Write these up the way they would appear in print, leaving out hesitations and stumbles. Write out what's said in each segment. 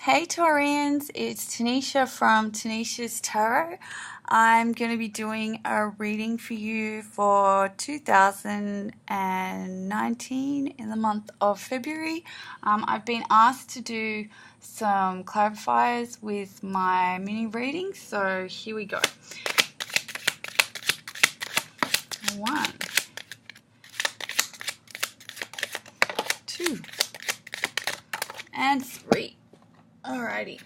Hey Taurians, it's Tanisha from Tanisha's Tarot. I'm going to be doing a reading for you for 2019 in the month of February. I've been asked to do some clarifiers with my mini reading, so here we go. 1, 2, and 3. Alrighty,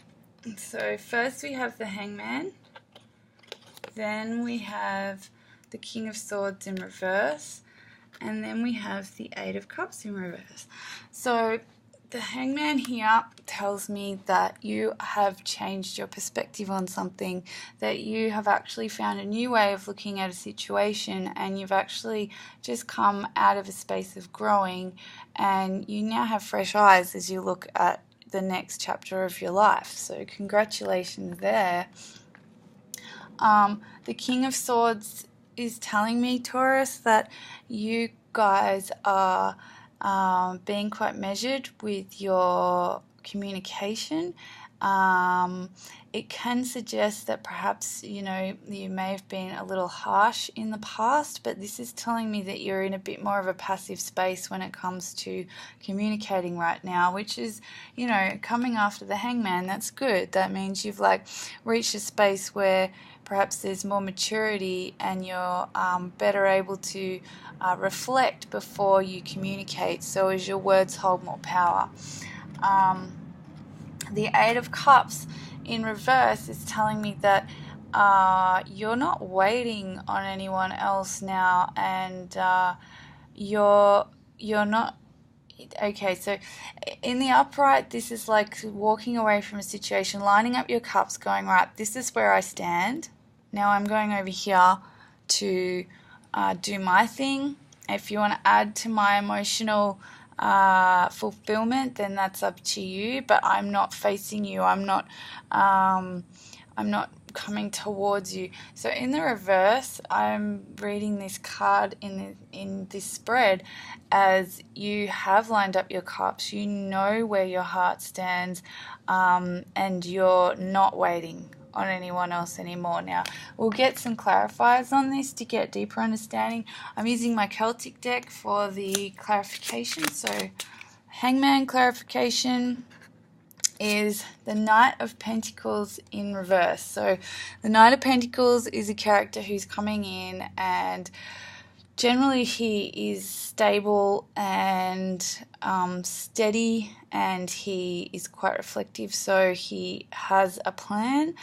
so first we have the Hangman, then we have the King of Swords in reverse, and then we have the Eight of Cups in reverse. So the Hangman here tells me that you have changed your perspective on something, that you have actually found a new way of looking at a situation, and you've actually just come out of a space of growing, and you now have fresh eyes as you look at the next chapter of your life. So congratulations there. The King of Swords is telling me, Taurus, that you guys are being quite measured with your communication. It can suggest that perhaps, you may have been a little harsh in the past, but this is telling me that you're in a bit more of a passive space when it comes to communicating right now, which is, coming after the Hangman. That's good. That means you've reached a space where perhaps there's more maturity and you're better able to reflect before you communicate, so as your words hold more power. The Eight of Cups in reverse is telling me that you're not waiting on anyone else now, and you're not. Okay, so in the upright, this is like walking away from a situation, lining up your cups, going, right, this is where I stand. Now I'm going over here to do my thing. If you want to add to my emotional fulfillment, then that's up to you, but I'm not facing you. I'm not coming towards you. So in the reverse, I'm reading this card in this spread as you have lined up your cups. You know where your heart stands, and you're not waiting on anyone else anymore. Now, we'll get some clarifiers on this to get deeper understanding. I'm using my Celtic deck for the clarification. So, Hangman clarification is the Knight of Pentacles in reverse. So, the Knight of Pentacles is a character who's coming in, and generally he is stable and steady, and he is quite reflective, so he has a plan.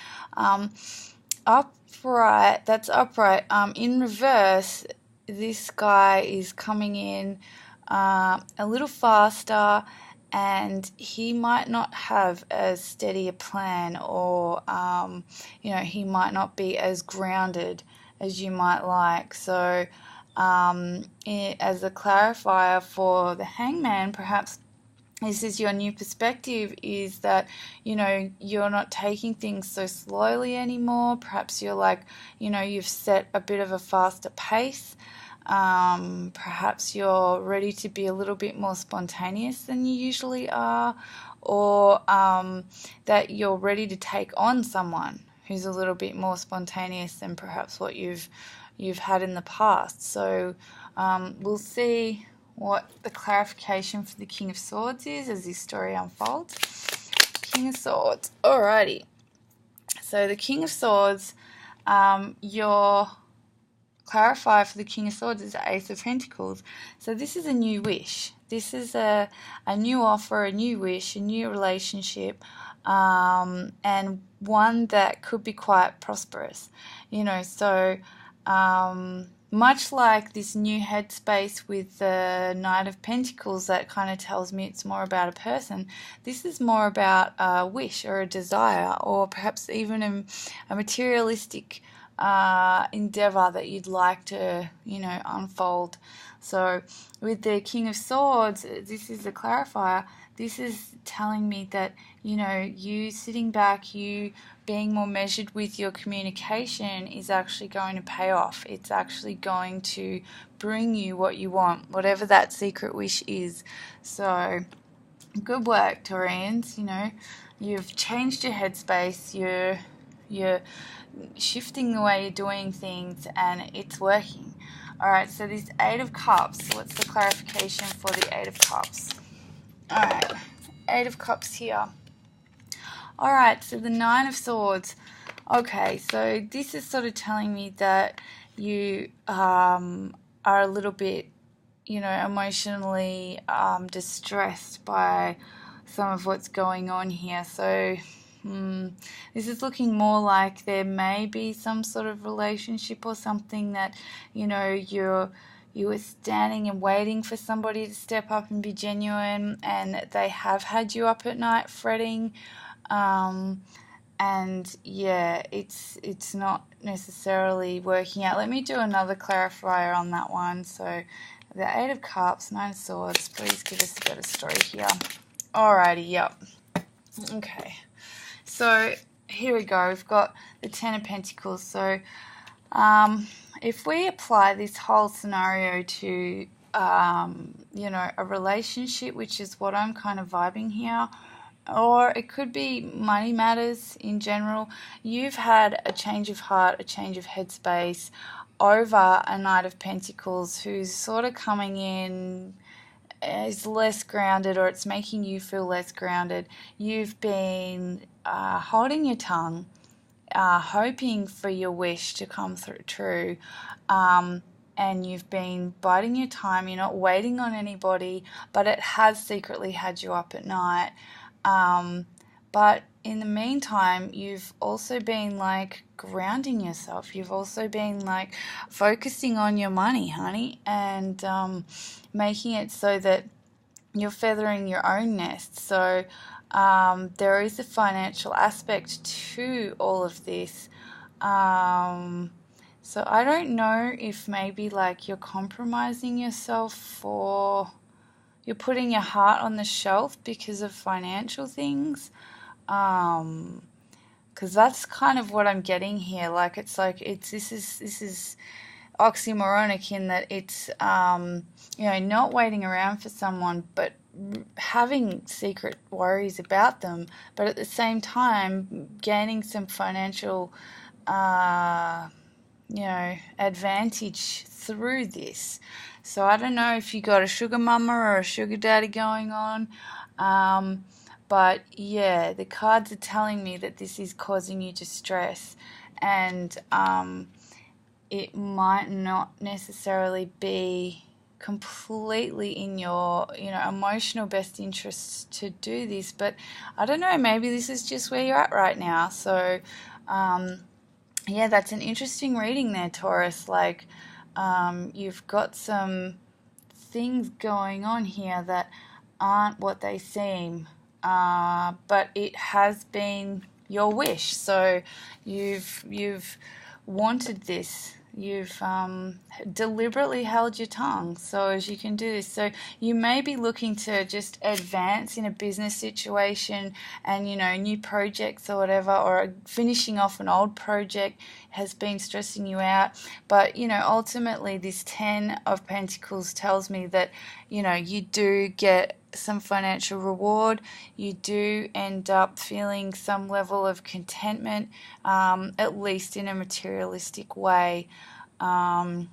Upright, that's upright. In reverse, this guy is coming in a little faster, and he might not have as steady a plan, or he might not be as grounded as you might like. So as a clarifier for the Hangman, perhaps this is your new perspective, is that, you're not taking things so slowly anymore. Perhaps you're you've set a bit of a faster pace. Perhaps you're ready to be a little bit more spontaneous than you usually are, or that you're ready to take on someone who's a little bit more spontaneous than perhaps what you've had in the past. So we'll see what the clarification for the King of Swords is as this story unfolds. King of Swords. Alrighty. So the King of Swords, your clarifier for the King of Swords is the Ace of Pentacles. So this is a new wish. This is a new offer, a new wish, a new relationship, and one that could be quite prosperous. So much like this new headspace with the Knight of Pentacles that kind of tells me it's more about a person, this is more about a wish or a desire, or perhaps even a materialistic endeavor that you'd like to, unfold. So with the King of Swords, this is the clarifier. This is telling me that, you sitting back, you being more measured with your communication is actually going to pay off. It's actually going to bring you what you want, whatever that secret wish is. So Good work, Taurians. You know, you've changed your headspace. You're shifting the way you're doing things, and it's working. All right. So this Eight of Cups. What's the clarification for the Eight of Cups? All right. Eight of Cups here. All right. So the Nine of Swords. Okay. So this is sort of telling me that you are a little bit, you know, emotionally distressed by some of what's going on here. So this is looking more like there may be some sort of relationship or something that, you know, you were standing and waiting for somebody to step up and be genuine, and they have had you up at night fretting. And yeah, it's not necessarily working out. Let me do another clarifier on that one. So the Eight of Cups, Nine of Swords, please give us a better story here. Alrighty, yep. Okay. So here we go. We've got the Ten of Pentacles. So if we apply this whole scenario to, you know, a relationship, which is what I'm kind of vibing here, or it could be money matters in general. You've had a change of heart, a change of headspace over a Knight of Pentacles who's sort of coming in is less grounded, or it's making you feel less grounded. You've been holding your tongue, hoping for your wish to come true, and you've been biding your time. You're not waiting on anybody, but it has secretly had you up at night. But in the meantime, you've also been like grounding yourself. You've also been like focusing on your money, honey, and making it so that you're feathering your own nest. So there is a financial aspect to all of this. So I don't know if maybe like you're compromising yourself for... You're putting your heart on the shelf because of financial things. Because that's kind of what I'm getting here. Like this is oxymoronic in that it's you know, not waiting around for someone, but having secret worries about them, but at the same time gaining some financial you know, advantage through this. So I don't know if you got a sugar mama or a sugar daddy going on, but yeah, the cards are telling me that this is causing you distress, and it might not necessarily be completely in your, you know, emotional best interests to do this, but I don't know, maybe this is just where you're at right now. So yeah, that's an interesting reading there, Taurus. Like, you've got some things going on here that aren't what they seem, but it has been your wish. So you've wanted this. You've deliberately held your tongue so as you can do this. So you may be looking to just advance in a business situation, and, you know, new projects or whatever, or finishing off an old project has been stressing you out. But, you know, ultimately this Ten of Pentacles tells me that, you know, you do get some financial reward. You do end up feeling some level of contentment, at least in a materialistic way. And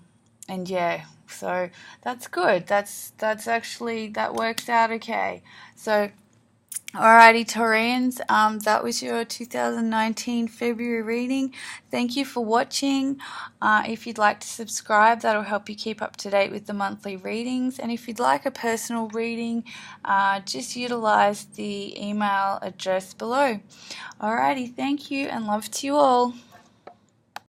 yeah, so that's good. That's actually, that works out okay. So alrighty, Taurians, that was your 2019 February reading. Thank you for watching. If you'd like to subscribe, that'll help you keep up to date with the monthly readings. And if you'd like a personal reading, just utilize the email address below. Alrighty, thank you and love to you all.